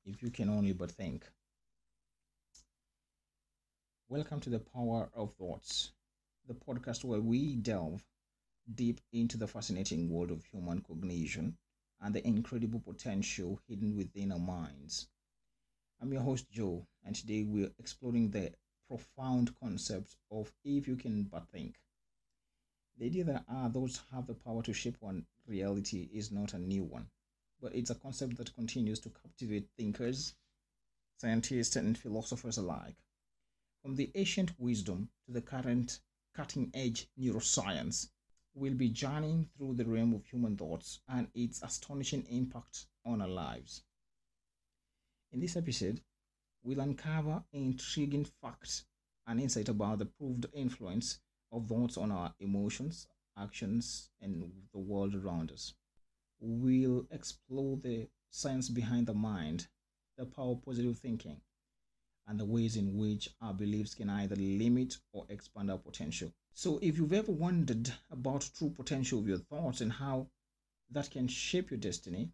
If you can only but think. Welcome to the Power of Thoughts, the podcast where we delve deep into the fascinating world of human cognition and the incredible potential hidden within our minds. I'm your host, Joe, and today we're exploring the profound concept of if you can but think. The idea that those have the power to shape one reality is not a new one, but it's a concept that continues to captivate thinkers, scientists, and philosophers alike. From the ancient wisdom to the current cutting edge neuroscience, we'll be journeying through the realm of human thoughts and its astonishing impact on our lives. In this episode, we'll uncover intriguing facts and insight about the proved influence of thoughts on our emotions, actions, and the world around us. We'll explore the science behind the mind, the power of positive thinking, and the ways in which our beliefs can either limit or expand our potential. So, if you've ever wondered about true potential of your thoughts and how that can shape your destiny,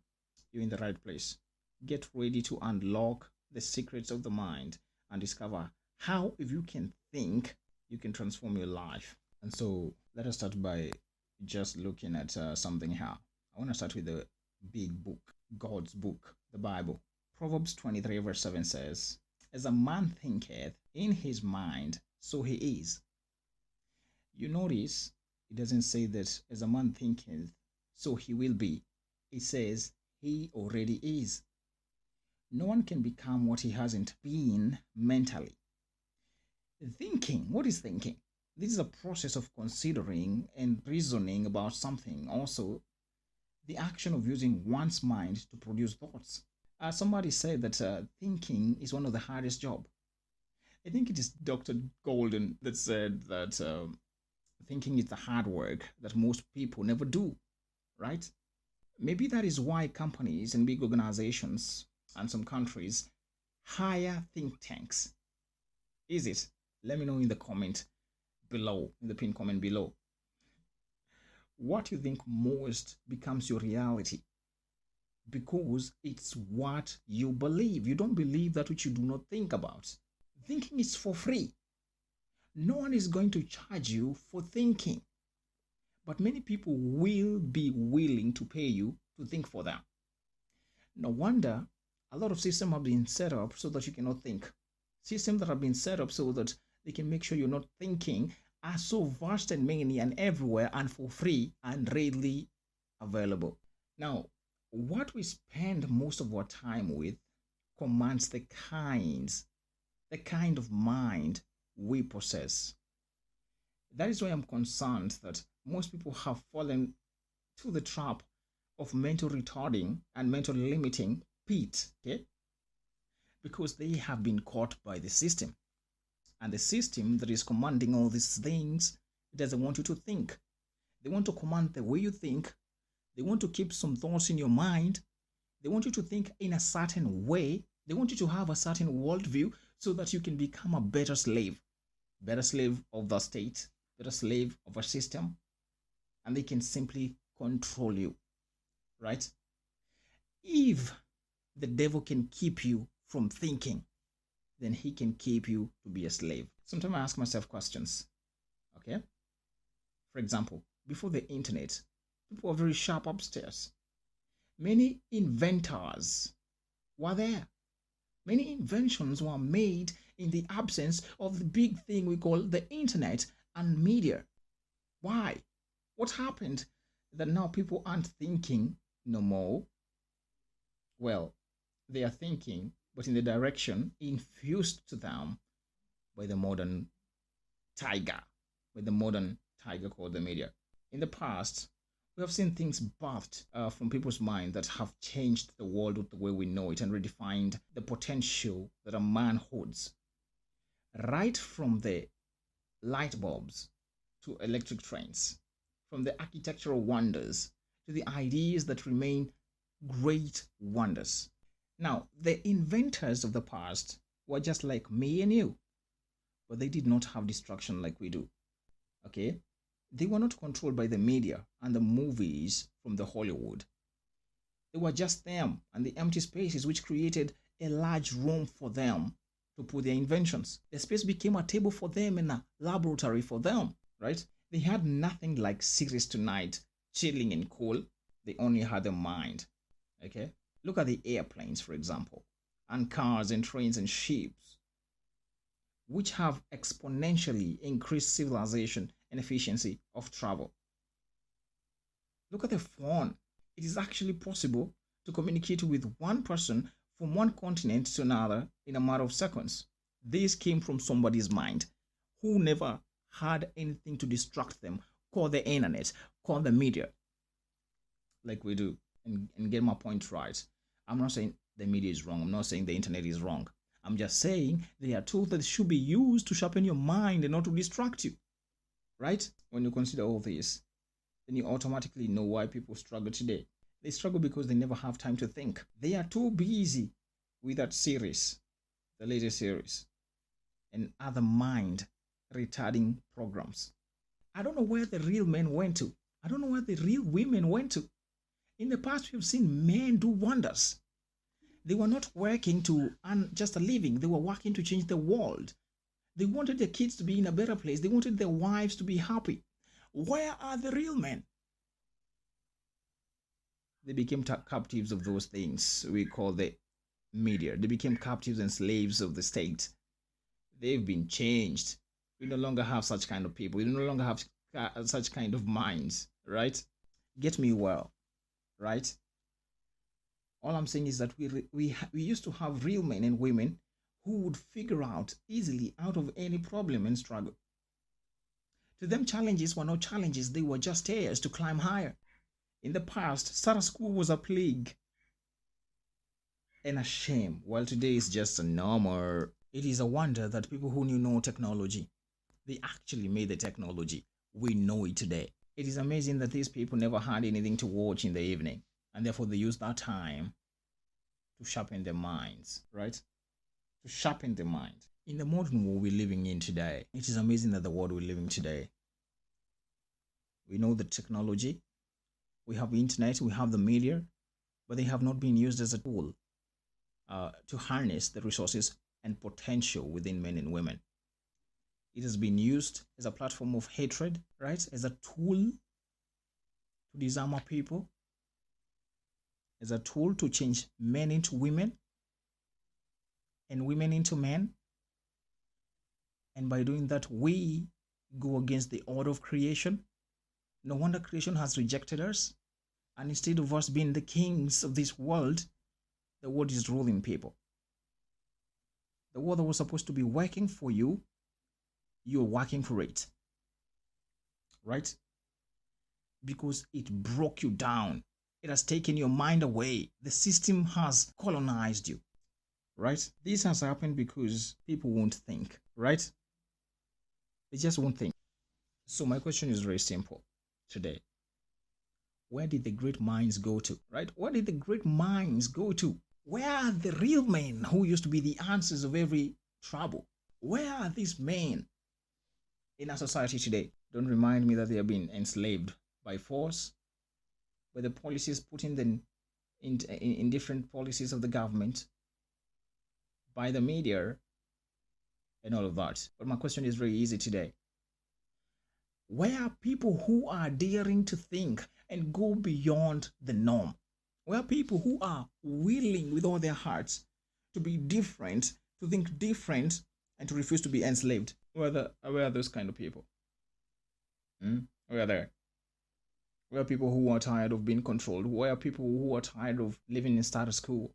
you're in the right place. Get ready to unlock the secrets of the mind and discover how, if you can think, you can transform your life. And so, let us start by just looking at something here. I want to start with the big book, God's book, the Bible. Proverbs 23, verse 7 says, "As a man thinketh in his mind, so he is." You notice it doesn't say that as a man thinketh, so he will be. It says he already is. No one can become what he hasn't been mentally. Thinking, what is thinking? This is a process of considering and reasoning about something. Also, the action of using one's mind to produce thoughts. Somebody said that thinking is one of the hardest job. I think it is Dr. Golden that said that thinking is the hard work that most people never do, right? Maybe that is why companies and big organizations and some countries hire think tanks. Is it? Let me know in the comment below, in the pinned comment below. What you think most becomes your reality because it's what you believe. You don't believe that which you do not think about. Thinking is for free. No one is going to charge you for thinking. But many people will be willing to pay you to think for them. No wonder a lot of systems have been set up so that you cannot think. Systems that have been set up so that they can make sure you're not thinking are so vast and many and everywhere and for free and readily available. Now, what we spend most of our time with commands the kind of mind we possess. That is why I'm concerned that most people have fallen to the trap of mental retarding and mental limiting pit, okay? Because they have been caught by the system. And the system that is commanding all these things doesn't want you to think. They want to command the way you think. They want to keep some thoughts in your mind. They want you to think in a certain way. They want you to have a certain worldview so that you can become a better slave of the state, better slave of a system, and they can simply control you, right? If the devil can keep you from thinking, then he can keep you to be a slave. Sometimes I ask myself questions, okay? For example, before the internet, people were very sharp upstairs. Many inventors were there. Many inventions were made in the absence of the big thing we call the internet and media. Why? What happened that now people aren't thinking no more? Well, they are thinking, but in the direction infused to them by the modern tiger, called the media. In the past, we have seen things birthed from people's mind that have changed the world the way we know it and redefined the potential that a man holds. Right from the light bulbs to electric trains, from the architectural wonders to the ideas that remain great wonders. Now, the inventors of the past were just like me and you, but they did not have distraction like we do. Okay? They were not controlled by the media and the movies from the Hollywood. They were just them and the empty spaces which created a large room for them to put their inventions. The space became a table for them and a laboratory for them, right? They had nothing like series tonight, chilling and cool. They only had a mind, okay? Look at the airplanes, for example, and cars and trains and ships, which have exponentially increased civilization and efficiency of travel. Look at the phone. It is actually possible to communicate with one person from one continent to another in a matter of seconds. This came from somebody's mind who never had anything to distract them. Call the internet, call the media, like we do, and get my point right. I'm not saying the media is wrong. I'm not saying the internet is wrong. I'm just saying they are tools that should be used to sharpen your mind and not to distract you, right? When you consider all this, then you automatically know why people struggle today. They struggle because they never have time to think. They are too busy with that series, the latest series, and other mind retarding programs. I don't know where the real men went to. I don't know where the real women went to. In the past, we've seen men do wonders. They were not working to earn just a living. They were working to change the world. They wanted their kids to be in a better place. They wanted their wives to be happy. Where are the real men? They became captives of those things we call the media. They became captives and slaves of the state. They've been changed. We no longer have such kind of people. We no longer have such kind of minds, right? Get me well, right? All I'm saying is that we used to have real men and women who would figure out easily out of any problem and struggle. To them, challenges were not challenges. They were just stairs to climb higher. In the past, start a school was a plague and a shame, while today is just a normal. It is a wonder that people who knew no technology, they actually made the technology. We know it today. It is amazing that these people never had anything to watch in the evening, and therefore they use that time to sharpen their minds, right? To sharpen their mind. In the modern world we're living in today, it is amazing that the world we're living today, we know the technology, we have the internet, we have the media, but they have not been used as a tool to harness the resources and potential within men and women. It has been used as a platform of hatred, right? As a tool to disarm our people, as a tool to change men into women and women into men. And by doing that, we go against the order of creation. No wonder creation has rejected us. And instead of us being the kings of this world, the world is ruling people. The world that was supposed to be working for you, you're working for it. Right? Because it broke you down. It has taken your mind away. The system has colonized you. Right? This has happened because people won't think. Right? They just won't think. So my question is very simple today. Where did the great minds go to? Right? Where did the great minds go to? Where are the real men who used to be the answers of every trouble? Where are these men in our society today? Don't remind me that they have been enslaved by force, by the policies put in different policies of the government, by the media, and all of that. But my question is very easy today. Where are people who are daring to think and go beyond the norm? Where are people who are willing with all their hearts to be different, to think different, and to refuse to be enslaved? Where are those kind of people? Where are they? Where are people who are tired of being controlled? Where are people who are tired of living in status quo?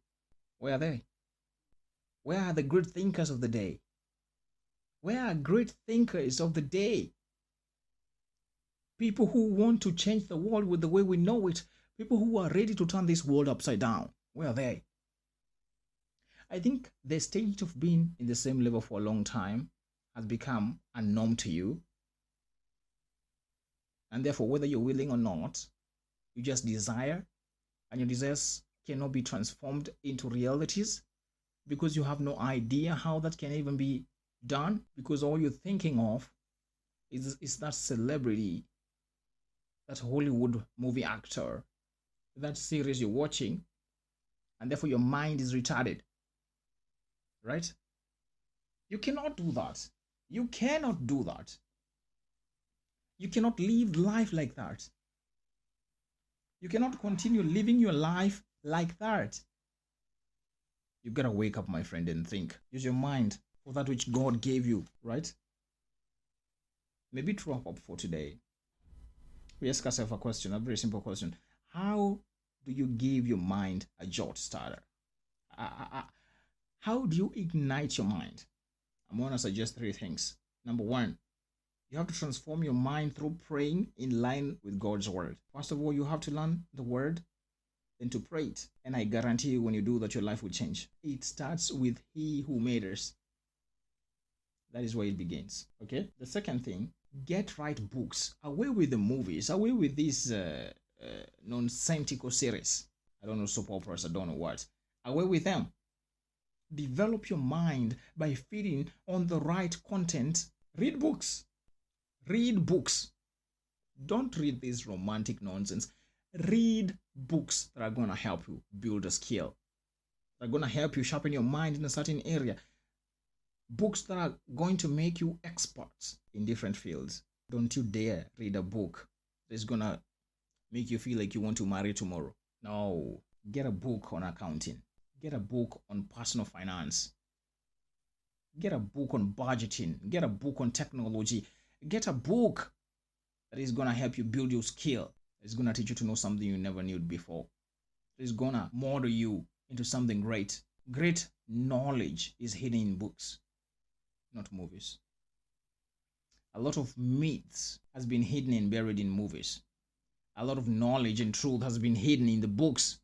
Where are they? Where are the great thinkers of the day? Where are great thinkers of the day? People who want to change the world with the way we know it. People who are ready to turn this world upside down. Where are they? I think the state of being in the same level for a long time has become a norm to you. And therefore, whether you're willing or not, you just desire, and your desires cannot be transformed into realities because you have no idea how that can even be done, because all you're thinking of is that celebrity, that Hollywood movie actor, that series you're watching, and therefore your mind is retarded. right? You cannot do that. You cannot do that. You cannot live life like that. You cannot continue living your life like that. You gotta wake up, my friend, and think. Use your mind for that which God gave you, right? Maybe to wrap up for today, we ask ourselves a question, a very simple question. How do you give your mind a jolt starter? How do you ignite your mind? I'm going to suggest three things. Number one, you have to transform your mind through praying in line with God's word. First of all, you have to learn the word, then to pray it. And I guarantee you, when you do that, your life will change. It starts with He who made us. That is where it begins. Okay? The second thing, get right books. Away with the movies. Away with these nonsensical series. I don't know, soap operas, I don't know what. Away with them. Develop your mind by feeding on the right content. Read books. Read books. Don't read this romantic nonsense. Read books that are going to help you build a skill. That are going to help you sharpen your mind in a certain area. Books that are going to make you experts in different fields. Don't you dare read a book that's going to make you feel like you want to marry tomorrow. No. Get a book on accounting. Get a book on personal finance. Get a book on budgeting. Get a book on technology. Get a book that is going to help you build your skill. It's going to teach you to know something you never knew before. It's going to model you into something great. Great knowledge is hidden in books, not movies. A lot of myths has been hidden and buried in movies. A lot of knowledge and truth has been hidden in the books.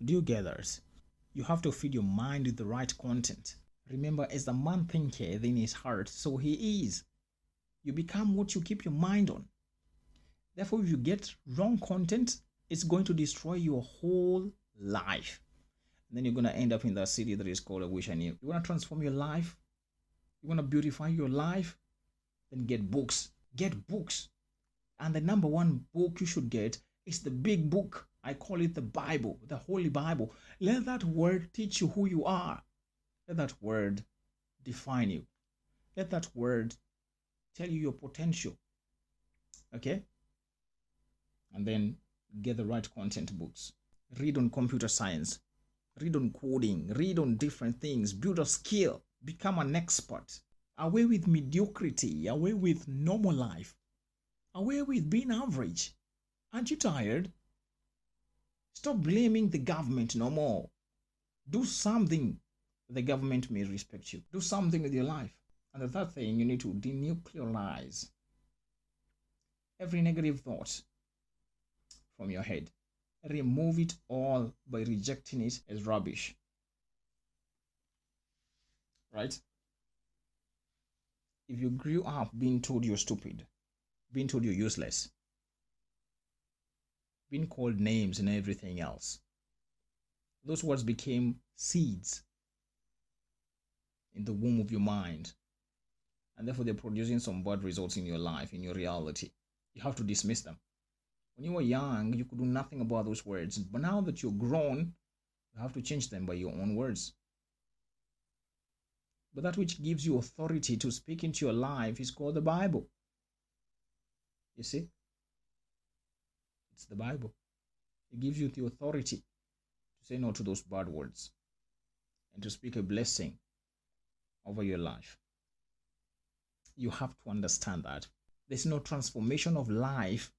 Do you get that? You have to feed your mind with the right content. Remember, as the man thinketh in his heart, so he is. You become what you keep your mind on. Therefore, if you get wrong content, it's going to destroy your whole life. And then you're going to end up in that city that is called I Wish I Knew. You want to transform your life? You want to beautify your life? Then get books. Get books. And the number one book you should get is the big book. I call it the Bible, the Holy Bible. Let that word teach you who you are. Let that word define you. Let that word tell you your potential. Okay? And then get the right content books. Read on computer science. Read on coding. Read on different things. Build a skill. Become an expert. Away with mediocrity. Away with normal life. Away with being average. Aren't you tired? Stop blaming the government no more. Do something. The government may respect you. Do something with your life. And the third thing, you need to denuclearize every negative thought from your head. Remove it all by rejecting it as rubbish. Right? If you grew up being told you're stupid, being told you're useless, being called names and everything else, those words became seeds in the womb of your mind. And therefore, they're producing some bad results in your life, in your reality. You have to dismiss them. When you were young, you could do nothing about those words. But now that you're grown, you have to change them by your own words. But that which gives you authority to speak into your life is called the Bible. You see? It's the Bible. It gives you the authority to say no to those bad words and to speak a blessing over your life. You have to understand that there's no transformation of life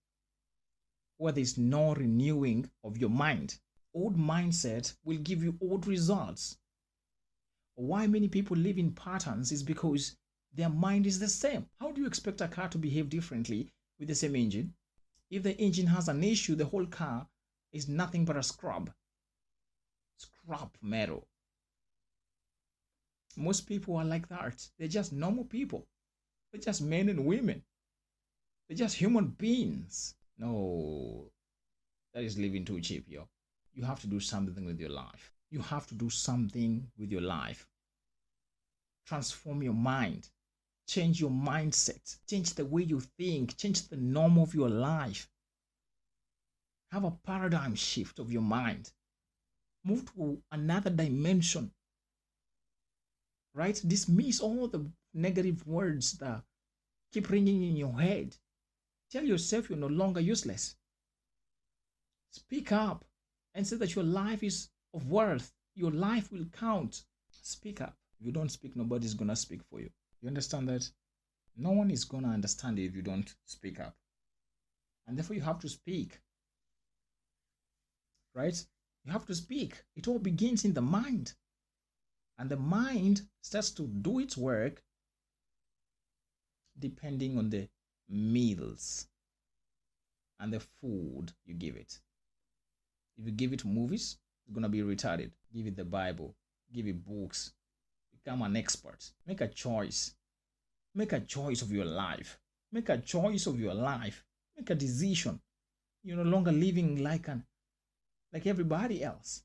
where there's no renewing of your mind. Old mindset will give you old results. Why many people live in patterns is because their mind is the same. How do you expect a car to behave differently with the same engine? If the engine has an issue, the whole car is nothing but a scrap metal. Most people are like that. They're just normal people. They're just men and women. They're just human beings. No, that is living too cheap, yo. You have to do something with your life. You have to do something with your life. Transform your mind. Change your mindset. Change the way you think. Change the norm of your life. Have a paradigm shift of your mind. Move to another dimension. right? Dismiss all the negative words that keep ringing in your head. Tell yourself you're no longer useless. Speak up and say that your life is of worth. Your life will count. Speak up. If you don't speak, nobody's going to speak for you. You understand that? No one is going to understand you if you don't speak up. And therefore, you have to speak. Right? You have to speak. It all begins in the mind. And the mind starts to do its work depending on the meals and the food you give it. If you give it movies, it's going to be retarded. Give it the Bible. Give it books. Become an expert. Make a choice. Make a choice of your life. Make a choice of your life. Make a decision. You're no longer living like everybody else.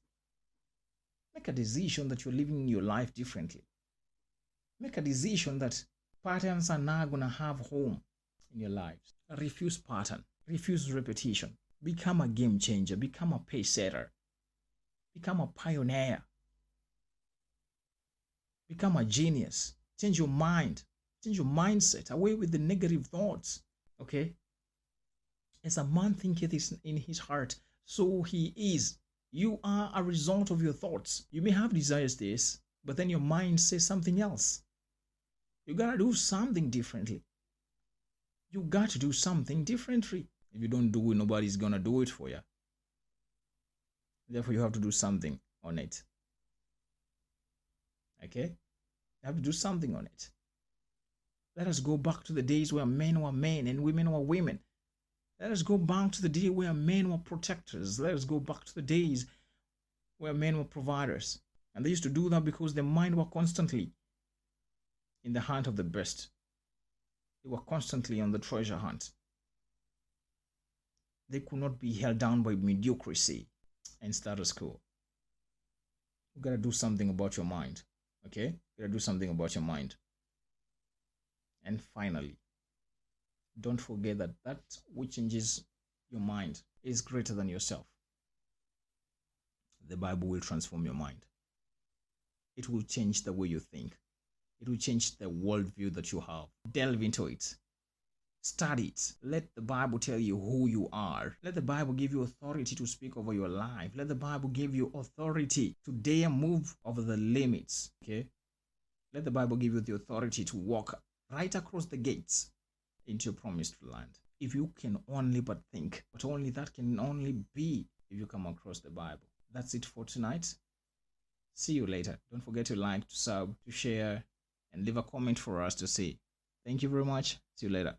Make a decision that you're living your life differently. Make a decision that patterns are now going to have home in your lives. Refuse pattern. Refuse repetition. Become a game changer. Become a pace setter. Become a pioneer. Become a genius. Change your mind. Change your mindset. Away with the negative thoughts. Okay? As a man thinketh in his heart, so he is. You are a result of your thoughts. You may have desires this, but then your mind says something else. You gotta do something differently. You got to do something differently. If you don't do it, nobody's gonna do it for you. Therefore, you have to do something on it. Okay? You have to do something on it. Let us go back to the days where men were men and women were women. Let us go back to the day where men were protectors. Let us go back to the days where men were providers. And they used to do that because their mind were constantly in the hunt of the best. They were constantly on the treasure hunt. They could not be held down by mediocrity and status quo. You gotta do something about your mind. Okay? You gotta do something about your mind. And finally, don't forget that that which changes your mind is greater than yourself. The Bible will transform your mind. It will change the way you think. It will change the worldview that you have. Delve into it. Study it. Let the Bible tell you who you are. Let the Bible give you authority to speak over your life. Let the Bible give you authority to dare move over the limits. Okay? Let the Bible give you the authority to walk right across the gates into your promised land. If you can only but think, but only that can only be if you come across the Bible. That's it for tonight. See you later. Don't forget to like, to sub, to share, and leave a comment for us to see. Thank you very much. See you later.